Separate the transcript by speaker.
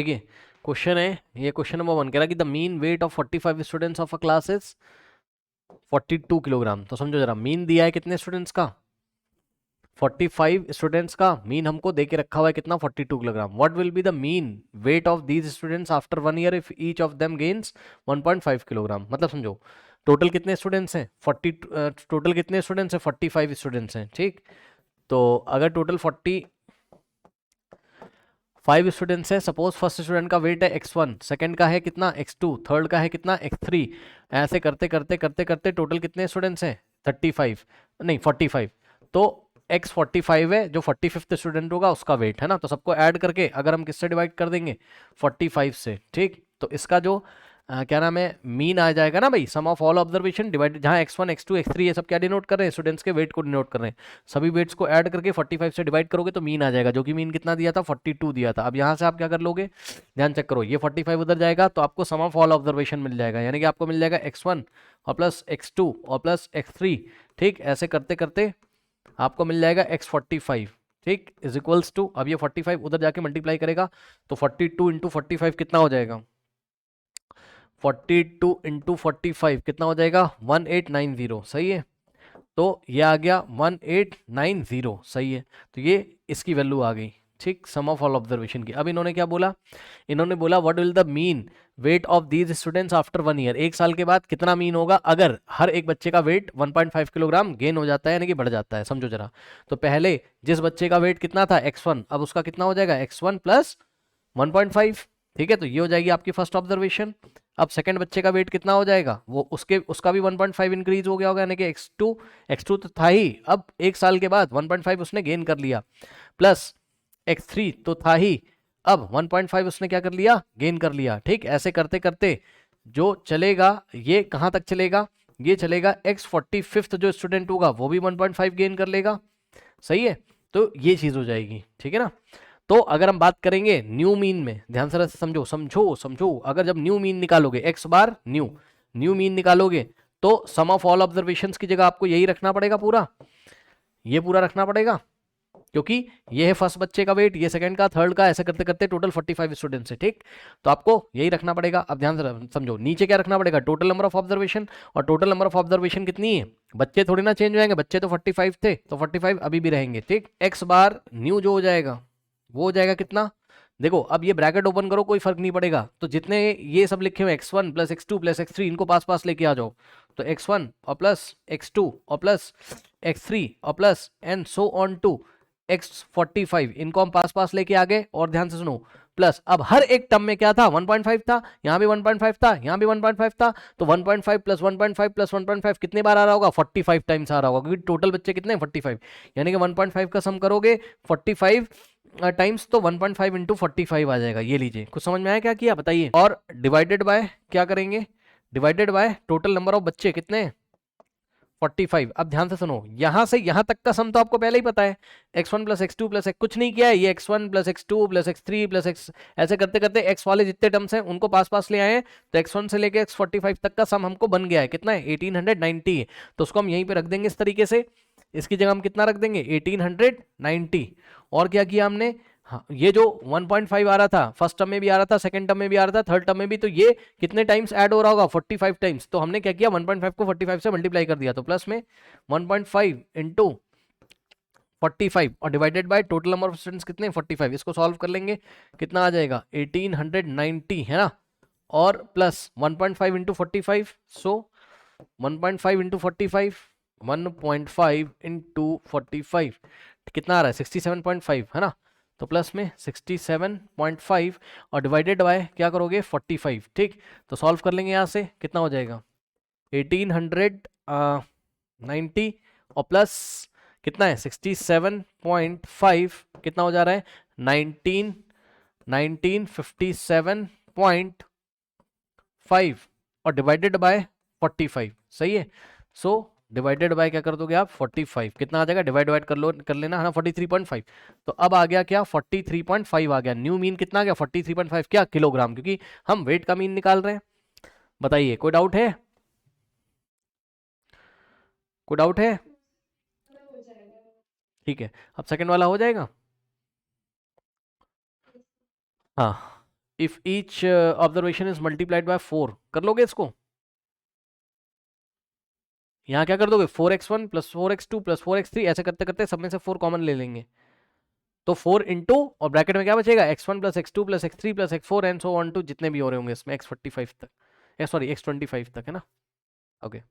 Speaker 1: देखिए क्वेश्चन है, ये क्वेश्चन नंबर 1 कह रहा है कि the mean weight of 45 students of a class is 42 kilogram. तो समझो जरा, मीन दिया है कितने स्टूडेंट्स का, 45 स्टूडेंट्स का मीन हमको दे के रखा हुआ है कितना, 42 kilogram. What will be the mean weight of these students after 1 year if each of them gains 1.5 kilogram. मतलब समझो टोटल कितने स्टूडेंट्स हैं, 40, टोटल कितने स्टूडेंट्स हैं, 45 स्टूडेंट्स हैं, ठीक। तो अगर टोटल 5 स्टूडेंट्स है, सपोज फर्स्ट स्टूडेंट का वेट है x1, सेकंड का है कितना x2, थर्ड का है कितना x3, ऐसे करते करते करते करते टोटल कितने स्टूडेंट्स हैं 35, नहीं 45। तो x 45 है, जो 45th स्टूडेंट होगा उसका वेट है ना, तो सबको ऐड करके अगर हम किससे डिवाइड कर देंगे 45 से, ठीक। तो इसका जो क्या नाम है, मीन आ जाएगा ना भाई, सम ऑफ ऑल ऑब्जर्वेशन डिवाइड, जहाँ x1 x2 x3 ये सब क्या डिनोट कर रहे हैं, स्टूडेंट्स के वेट को डिनोट कर रहे हैं। सभी वेट्स को ऐड करके 45 से डिवाइड करोगे तो मीन आ जाएगा, जो कि मीन कितना दिया था 42 दिया था। अब यहाँ से आप क्या कर लोगे, ध्यान चेक करो, ये 45 उधर जाएगा तो आपको सम ऑफ ऑल ऑब्जर्वेशन मिल जाएगा, यानी कि आपको मिल जाएगा x1 और प्लस x2 और प्लस x3, ठीक। ऐसे करते करते आपको मिल जाएगा x45, ठीक, इज इक्वल्स टू, अब ये 45 उधर जाके मल्टीप्लाई करेगा तो 42 इंटू 45 कितना हो जाएगा, 42 इंटू 45 कितना हो जाएगा 1890, सही है। तो ये आ गया 1890, सही है। तो ये इसकी वैल्यू आ गई, ठीक, सम ऑफ ऑल ऑब्जर्वेशन की। अब इन्होंने क्या बोला, इन्होंने बोला what will the mean weight of these students after 1 year, एक साल के बाद कितना मीन होगा अगर हर एक बच्चे का वेट 1.5 किलोग्राम गेन हो जाता है, यानी कि बढ़ जाता है। समझो जरा, तो पहले जिस बच्चे का वेट कितना था x1, अब उसका कितना हो जाएगा x1 प्लस 1.5, ठीक है। तो ये हो जाएगी आपकी फर्स्ट ऑब्जर्वेशन। अब सेकंड बच्चे का वेट कितना हो जाएगा, वो उसका भी 1.5 इंक्रीज हो गया होगा, यानी कि x2 तो था ही, अब एक साल के बाद 1.5 उसने गेन कर लिया, प्लस x3 तो था ही, अब 1.5 उसने क्या कर लिया, गेन कर लिया, ठीक। ऐसे करते करते जो चलेगा, ये कहाँ तक चलेगा, ये चलेगा x45 जो स्टूडेंट होगा वो भी 1.5 गेन कर लेगा, सही है। तो ये चीज हो जाएगी, ठीक है ना। तो अगर हम बात करेंगे न्यू मीन में, ध्यान से समझो समझो समझो, अगर जब न्यू मीन निकालोगे x बार न्यू न्यू मीन निकालोगे तो सम ऑफ ऑल ऑब्जर्वेशंस की जगह आपको यही रखना पड़ेगा, पूरा ये पूरा रखना पड़ेगा, क्योंकि ये है फर्स्ट बच्चे का वेट, ये सेकंड का, थर्ड का, ऐसे करते करते टोटल 45 स्टूडेंट्स है, ठीक। तो आपको यही रखना पड़ेगा। अब ध्यान से समझो, नीचे क्या रखना पड़ेगा, टोटल नंबर ऑफ ऑब्जर्वेशन, और टोटल नंबर ऑफ ऑब्जर्वेशन कितनी है, बच्चे थोड़ी ना चेंज हो जाएंगे, बच्चे तो 45 थे तो 45 अभी भी रहेंगे, ठीक। एक्स बार न्यू जो हो जाएगा वो हो जाएगा कितना, देखो अब ये ब्रैकेट ओपन करो कोई फर्क नहीं पड़ेगा, तो जितने ये सब लिखे हुए x1 plus x2 plus x3 इनको पास पास लेके आ जाओ, तो x1 और प्लस x2 और प्लस x3 और plus and so on to x45, इनको हम पास पास लेके आ गए। और ध्यान से सुनो, प्लस अब हर एक टर्म में क्या था 1.5 था, यहाँ भी 1.5 था, यहाँ भी 1.5 था, तो 1.5 प्लस 1.5 प्लस 1.5 कितने बार आ रहा होगा, 45 टाइम्स आ रहा होगा, क्योंकि टोटल बच्चे कितने 45, यानी कि 1.5 का सम करोगे 45 टाइम्स तो 1.5 इंटू 45 आ जाएगा। ये लीजिए, कुछ समझ में आया क्या किया बताइए। और डिवाइडेड बाय क्या करेंगे, divided by total number of बच्चे कितने 45। अब ध्यान से सुनो, यहां से यहां तक का सम तो आपको पहले ही पता है, x1 plus x two plus कुछ नहीं किया है, ये x1 plus x2 plus x3 plus x, ऐसे करते करते x वाले जितने टर्म्स हैं उनको पास पास ले आए हैं, तो x1 से लेके x45 तक का सम हमको बन गया है, कितना है 1890, तो उसको हम यहीं पे रख देंगे इस तरीके से, इसकी जगह हम कितना रख देंगे 1890। और क्या किया हमने, हाँ, ये जो 1.5 आ रहा था फर्स्ट टर्म में भी आ रहा था, सेकंड टर्म में भी आ रहा था, थर्ड टर्म में भी, तो ये कितने टाइम्स ऐड हो रहा होगा 45 टाइम्स, तो हमने क्या किया 1.5 को 45 से मल्टीप्लाई कर दिया, तो प्लस में 1.5 इंटू 45 और divided by total number of students कितने 45, इसको सॉल्व कर लेंगे कितना आ जाएगा 1890, है ना। और प्लस 1.5 इंटू 45, सो 1.5 इंटू 45, 1.5 इंटू 45 कितना आ रहा है 67.5, है ना। तो प्लस में 67.5 और डिवाइडेड बाय क्या करोगे 45, ठीक। तो सॉल्व कर लेंगे यहाँ से कितना हो जाएगा 1890 और प्लस कितना है 67.5 कितना हो जा रहा है 1957.5 और डिवाइडेड बाय 45, सही है। सो डिवाइडेड बाय क्या कर दोगे आप 45, कितना आ जाएगा डिवाइड कर लो, कर लेना है ना 43.5। तो अब आ गया क्या 43.5 आ गया, न्यू मीन कितना आ गया 43.5 क्या किलोग्राम, क्योंकि हम वेट का मीन निकाल रहे हैं। बताइए कोई डाउट है, कोई डाउट है, ठीक है। अब सेकंड वाला हो जाएगा, हाँ if each observation is multiplied by 4, कर लोगे इसको? यहाँ क्या कर दोगे, 4x1 plus 4x2 plus 4x3, ऐसे करते करते सब में से 4 कॉमन ले लेंगे। तो 4 इंटू और ब्रैकेट में क्या बचेगा, x1 plus x2 plus x3 plus x4 and so on to जितने भी हो रहे होंगे इसमें x45 तक, सॉरी x25 तक, है ना। ओके